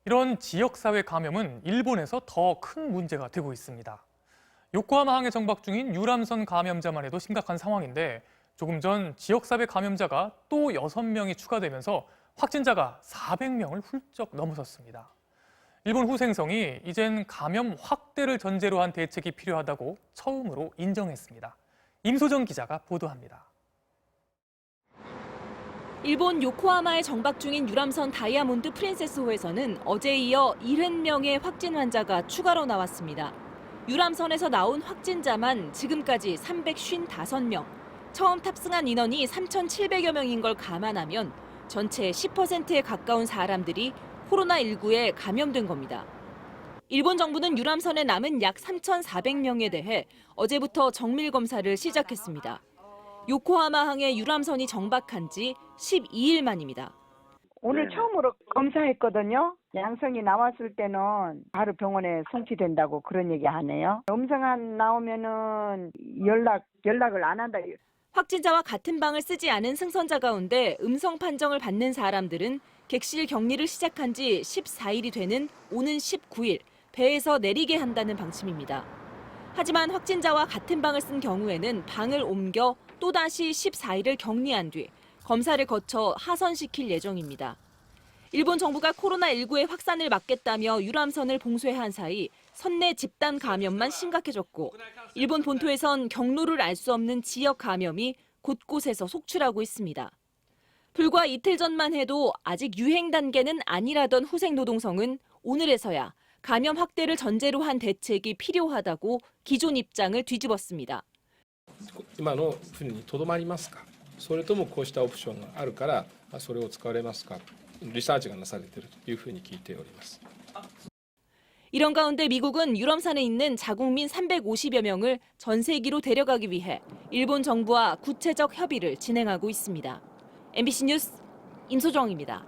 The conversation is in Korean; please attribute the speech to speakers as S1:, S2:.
S1: 이런 지역사회 감염은 일본에서 더 큰 문제가 되고 있습니다. 요코하마항에 정박 중인 유람선 감염자만 해도 심각한 상황인데 조금 전 지역사회 감염자가 또 6명이 추가되면서 확진자가 400명을 훌쩍 넘어섰습니다. 일본 후생성이 이젠 감염 확대를 전제로 한 대책이 필요하다고 처음으로 인정했습니다. 임소정 기자가 보도합니다.
S2: 일본 요코하마에 정박 중인 유람선 다이아몬드 프린세스호에서는 어제에 이어 70명의 확진 환자가 추가로 나왔습니다. 유람선에서 나온 확진자만 지금까지 355명, 처음 탑승한 인원이 3,700여 명인 걸 감안하면 전체 10%에 가까운 사람들이 코로나19에 감염된 겁니다. 일본 정부는 유람선에 남은 약 3,400명에 대해 어제부터 정밀 검사를 시작했습니다. 요코하마항에 유람선이 정박한 지 12일 만입니다.
S3: 오늘 처음으로 검사했거든요. 양성이 나왔을 때는 바로 병원에 송치된다고 그런 얘기 하네요. 음성안 나오면은 연락을 안 한다.
S2: 확진자와 같은 방을 쓰지 않은 승선자 가운데 음성 판정을 받는 사람들은 객실 격리를 시작한 지 14일이 되는 오는 19일 배에서 내리게 한다는 방침입니다. 하지만 확진자와 같은 방을 쓴 경우에는 방을 옮겨 또다시 14일을 격리한 뒤 검사를 거쳐 하선시킬 예정입니다. 일본 정부가 코로나19의 확산을 막겠다며 유람선을 봉쇄한 사이 선내 집단 감염만 심각해졌고 일본 본토에선 경로를 알 수 없는 지역 감염이 곳곳에서 속출하고 있습니다. 불과 이틀 전만 해도 아직 유행 단계는 아니라던 후생노동성은 오늘에서야 감염 확대를 전제로 한 대책이 필요하다고 기존 입장을 뒤집었습니다.
S4: 今の船にとどまりますか、それともこうしたオプションがあるからそれを使われますか、リサーチがなされているというふうに聞いております。
S2: 이런 가운데 미국은 유람선에 있는 자국민 350여 명을 전세기로 데려가기 위해 일본 정부와 구체적 협의를 진행하고 있습니다. MBC 뉴스 임소정입니다.